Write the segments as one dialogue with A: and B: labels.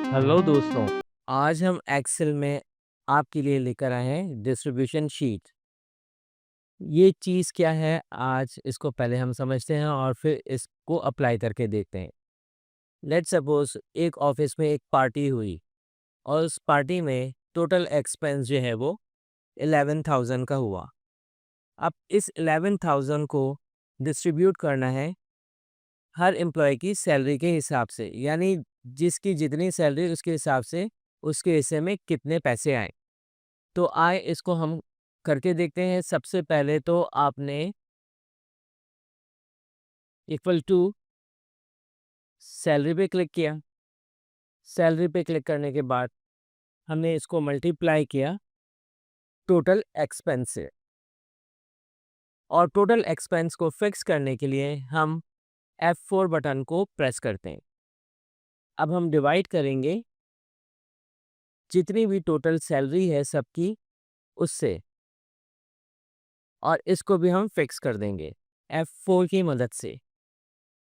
A: Hello दोस्तों। आज हम एक्सेल में आपके लिए लेकर आए हैं डिस्ट्रीब्यूशन शीट। ये चीज़ क्या है, आज इसको पहले हम समझते हैं और फिर इसको अप्लाई करके देखते हैं। लेट्स सपोज एक ऑफिस में एक पार्टी हुई और उस पार्टी में टोटल एक्सपेंस जो है वो 11,000 का हुआ। अब इस 11,000 को डिस्ट्रीब्यूट करना है हर एम्प्लॉय की सैलरी के हिसाब से, यानी जिसकी जितनी सैलरी उसके हिसाब से उसके हिस्से में कितने पैसे आए। तो आए इसको हम करके देखते हैं। सबसे पहले तो आपने इक्वल टू सैलरी पे क्लिक किया। सैलरी पे क्लिक करने के बाद हमने इसको मल्टीप्लाई किया टोटल एक्सपेंस से, और टोटल एक्सपेंस को फिक्स करने के लिए हम F4 बटन को प्रेस करते हैं। अब हम डिवाइड करेंगे जितनी भी टोटल सैलरी है सबकी उससे, और इसको भी हम फिक्स कर देंगे F4 की मदद से।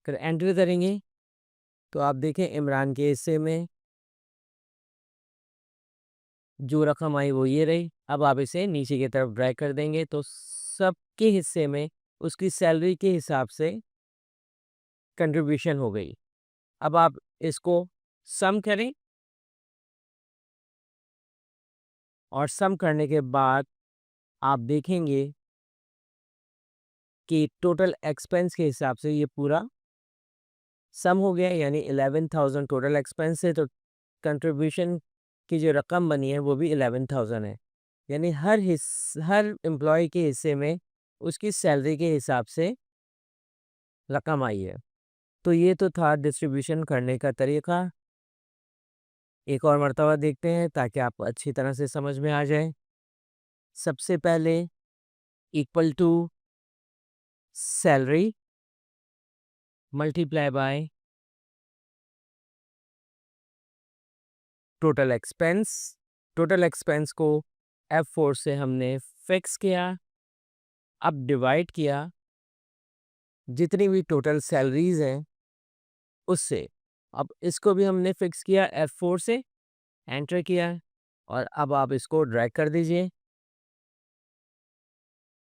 A: फिर एंटर करेंगे तो आप देखें इमरान के हिस्से में जो रकम आई वो ये रही। अब आप इसे नीचे की तरफ ड्रैग कर देंगे तो सबके हिस्से में उसकी सैलरी के हिसाब से कंट्रीब्यूशन हो गई। अब आप इसको सम करें, और सम करने के बाद आप देखेंगे कि टोटल एक्सपेंस के हिसाब से ये पूरा सम हो गया, यानी 11,000 टोटल एक्सपेंस है, तो कंट्रीब्यूशन की जो रकम बनी है वो भी 11,000 है। यानी हर एम्प्लॉय के हिस्से में उसकी सैलरी के हिसाब से रकम आई है। तो ये तो था डिस्ट्रीब्यूशन करने का तरीका। एक और मर्तबा देखते हैं ताकि आपको अच्छी तरह से समझ में आ जाए। सबसे पहले equal to salary multiply by total expense. Total expense को F4 से हमने फिक्स किया। अब डिवाइड किया जितनी भी टोटल सैलरीज हैं उससे। अब इसको भी हमने फिक्स किया F4 से, एंटर किया, और अब आप इसको ड्रैग कर दीजिए।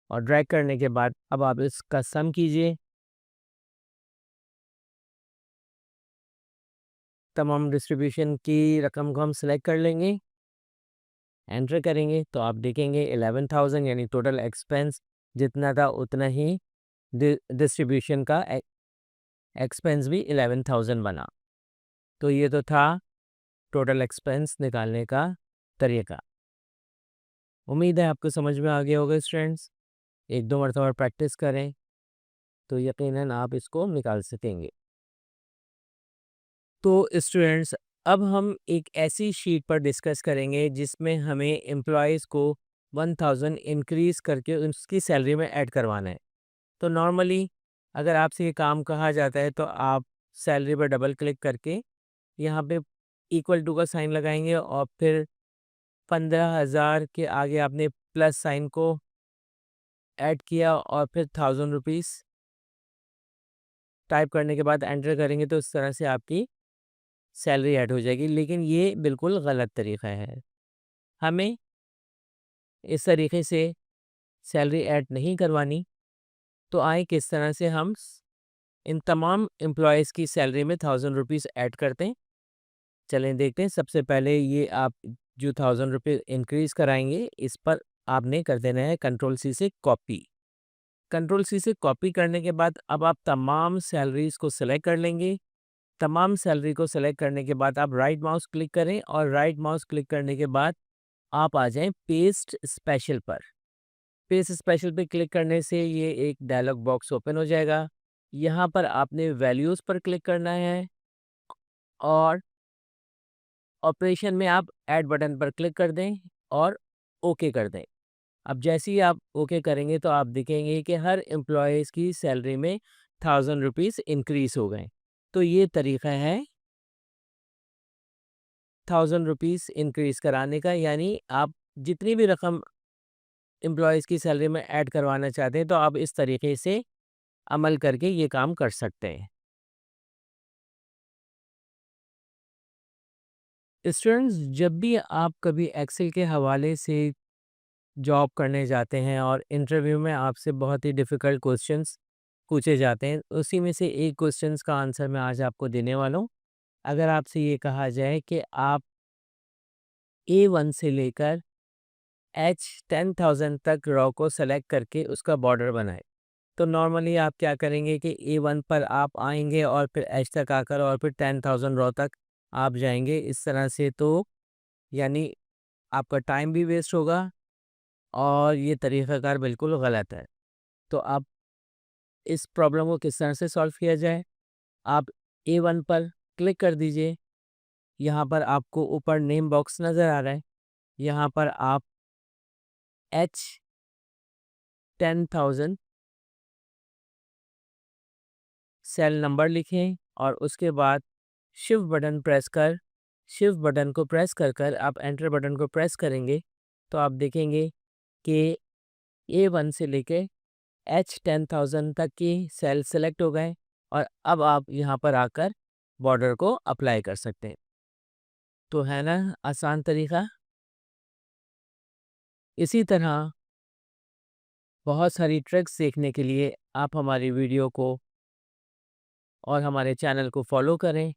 A: और ड्रैग करने के बाद अब आप इसका सम कीजिए। तमाम डिस्ट्रीब्यूशन की रकम को हम सिलेक्ट कर लेंगे, एंटर करेंगे तो आप देखेंगे 11,000 यानी टोटल एक्सपेंस जितना था उतना ही डिस्ट्रीब्यूशन का एक्सपेंस भी 11,000 बना। तो ये तो था टोटल एक्सपेंस निकालने का तरीका। उम्मीद है आपको समझ में आ गया होगा स्टूडेंट्स। एक दो मरतबा प्रैक्टिस करें तो यकीनन आप इसको निकाल सकेंगे। तो स्टूडेंट्स, अब हम एक ऐसी शीट पर डिस्कस करेंगे जिसमें हमें एम्प्लॉयज़ को 1000 इंक्रीज़ करके उसकी सैलरी में ऐड करवाना है। तो नॉर्मली अगर आपसे ये काम कहा जाता है तो आप सैलरी पर डबल क्लिक करके यहाँ पे इक्वल टू का साइन लगाएंगे, और फिर 15,000 के आगे आपने प्लस साइन को ऐड किया और फिर 1000 रुपीज़ टाइप करने के बाद एंटर करेंगे तो इस तरह से आपकी सैलरी ऐड हो जाएगी। लेकिन ये बिल्कुल गलत तरीका है। हमें इस तरीके से सैलरी ऐड नहीं करवानी। तो आए किस तरह से हम इन तमाम एम्प्लॉयज़ की सैलरी में 1000 रुपीज़ ऐड करते हैं, चलें देखते हैं। सबसे पहले ये आप जो 1000 रुपये इंक्रीज़ कराएंगे इस पर आपने कर देना है कंट्रोल सी से कॉपी। कंट्रोल सी से कॉपी करने के बाद अब आप तमाम सैलरीज़ को सिलेक्ट कर लेंगे। तमाम सैलरी को सिलेक्ट करने के बाद आप राइट माउस क्लिक करें, और राइट माउस क्लिक करने के बाद आप आ जाएं पेस्ट स्पेशल पर। पेस्ट स्पेशल पे क्लिक करने से ये एक डायलॉग बॉक्स ओपन हो जाएगा। यहाँ पर आपने वैल्यूज़ पर क्लिक करना है, और ऑपरेशन में आप ऐड बटन पर क्लिक कर दें और ओके कर दें। अब जैसे ही आप ओके करेंगे तो आप देखेंगे कि हर एम्प्लॉयज़ की सैलरी में 1000 रुपीज़ इंक्रीज़ हो गए। तो ये तरीका है 1000 रुपीज़ इंक्रीज़ कराने का, यानी आप जितनी भी रकम एम्प्लॉयज़ की सैलरी में ऐड करवाना चाहते हैं तो आप इस तरीके से अमल करके ये काम कर सकते हैं। स्टूडेंट्स, जब भी आप कभी एक्सेल के हवाले से जॉब करने जाते हैं और इंटरव्यू में आपसे बहुत ही डिफ़िकल्ट क्वेश्चंस पूछे जाते हैं, उसी में से एक क्वेश्चंस का आंसर मैं आज आपको देने वाला हूँ। अगर आपसे ये कहा जाए कि आप A1 से लेकर H10,000 तक रॉ को सेलेक्ट करके उसका बॉर्डर बनाएँ। तो नॉर्मली आप क्या करेंगे कि A1 पर आप आएँगे और फिर H तक आकर और फिर 10,000 रॉ तक आप जाएँगे। इस तरह से तो यानी आपका टाइम भी वेस्ट होगा और ये तरीक़ाकार बिल्कुल गलत है। तो आप इस प्रॉब्लम को किस तरह से सॉल्व किया जाए? आप A1 पर क्लिक कर दीजिए। यहाँ पर आपको ऊपर नेम बॉक्स नज़र आ रहा है। यहाँ पर आप H10,000 सेल नंबर लिखें और उसके बाद शिफ्ट बटन को प्रेस कर आप एंटर बटन को प्रेस करेंगे, तो आप देखेंगे कि A1 से लेके H10,000 तक की सेल सेलेक्ट हो गए और अब आप यहाँ पर आकर बॉर्डर को अप्लाई कर सकते हैं। तो है ना आसान तरीका? इसी तरह बहुत सारी ट्रिक्स सीखने के लिए आप हमारी वीडियो को और हमारे चैनल को फॉलो करें,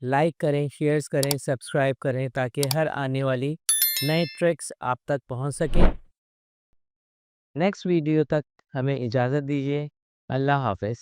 A: लाइक करें, शेयर्स करें, सब्सक्राइब करें ताकि हर आने वाली नए ट्रिक्स आप तक पहुंच सकें। नेक्स्ट वीडियो तक हमें इजाज़त दीजिए। अल्लाह हाफ़िज़।